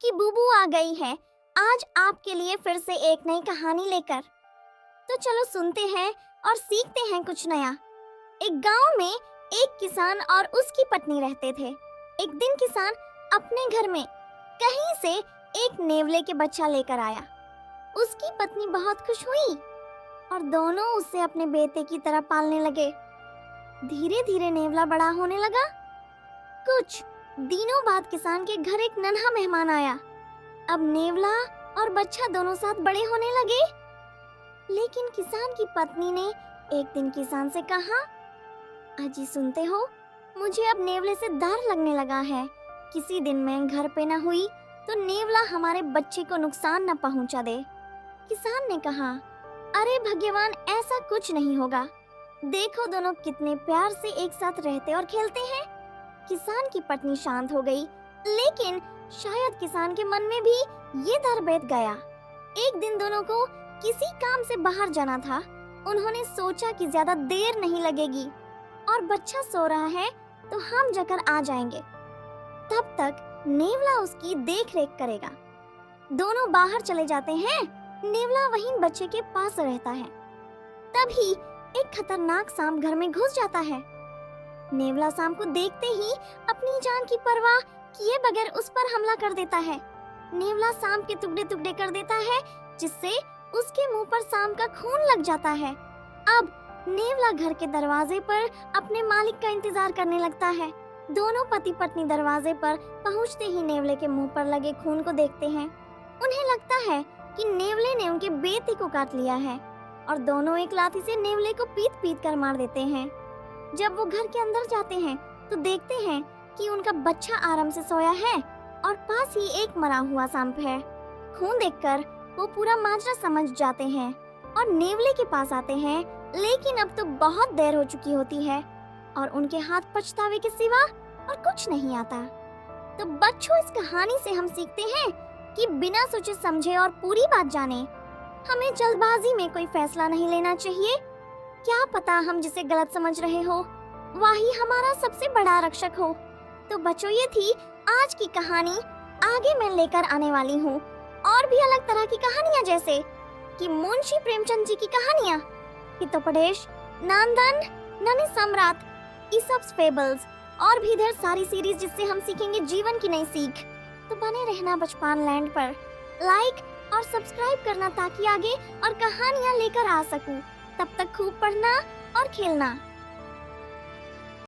आपकी बूबू आ गई है आज आपके लिए फिर से एक नई कहानी लेकर। तो चलो सुनते हैं और सीखते हैं कुछ नया। एक गांव में एक किसान और उसकी पत्नी रहते थे। एक दिन किसान अपने घर में कहीं से एक नेवले के बच्चा लेकर आया। उसकी पत्नी बहुत खुश हुई और दोनों उसे अपने बेटे की तरह पालने लगे। धीरे धीरे नेवला बड़ा होने लगा। कुछ दिनों बाद किसान के घर एक नन्हा मेहमान आया। अब नेवला और बच्चा दोनों साथ बड़े होने लगे। लेकिन किसान की पत्नी ने एक दिन किसान से कहा, अजी सुनते हो, मुझे अब नेवले से डर लगने लगा है। किसी दिन मैं घर पे न हुई तो नेवला हमारे बच्चे को नुकसान न पहुंचा दे। किसान ने कहा, अरे भगवान, ऐसा कुछ नहीं होगा। देखो दोनों कितने प्यार से एक साथ रहते और खेलते हैं। किसान की पत्नी शांत हो गई, लेकिन शायद किसान के मन में भी ये डर बैठ गया। एक दिन दोनों को किसी काम से बाहर जाना था। उन्होंने सोचा कि ज्यादा देर नहीं लगेगी और बच्चा सो रहा है तो हम जाकर आ जाएंगे। तब तक नेवला उसकी देख रेख करेगा। दोनों बाहर चले जाते हैं। नेवला वहीं बच्चे के पास रहता है। तभी एक खतरनाक सांप घर में घुस जाता है। नेवला सांप को देखते ही अपनी जान की परवाह किए बगैर उस पर हमला कर देता है। नेवला सांप के टुकड़े टुकड़े कर देता है, जिससे उसके मुंह पर सांप का खून लग जाता है। अब नेवला घर के दरवाजे पर अपने मालिक का इंतजार करने लगता है। दोनों पति पत्नी दरवाजे पर पहुंचते ही नेवले के मुंह पर लगे खून को देखते हैं। उन्हें लगता है कि नेवले ने उनके बेटे को काट लिया है और दोनों एक लाठी से नेवले को पीट पीट कर मार देते हैं। जब वो घर के अंदर जाते हैं तो देखते हैं कि उनका बच्चा आराम से सोया है और पास ही एक मरा हुआ सांप है। खून देखकर वो पूरा माजरा समझ जाते हैं और नेवले के पास आते हैं, लेकिन अब तो बहुत देर हो चुकी होती है और उनके हाथ पछतावे के सिवा और कुछ नहीं आता। तो बच्चों, इस कहानी से हम सीखते हैं कि बिना सोचे समझे और पूरी बात जाने हमें जल्दबाजी में कोई फैसला नहीं लेना चाहिए। क्या पता हम जिसे गलत समझ रहे हो वही हमारा सबसे बड़ा रक्षक हो। तो बच्चों, ये थी आज की कहानी। आगे मैं लेकर आने वाली हूँ और भी अलग तरह की कहानियाँ, जैसे कि मुंशी प्रेमचंद जी की कहानियाँ, हितोपदेश, नंदन, नन्हे सम्राट, ईसॉप्स फेबल्स और भी ढेर सारी सीरीज जिससे हम सीखेंगे जीवन की नई सीख। तो बने रहना बचपन लैंड पर। लाइक और सब्सक्राइब करना ताकि आगे और कहानियाँ लेकर आ सकूं। तब तक खूब पढ़ना और खेलना।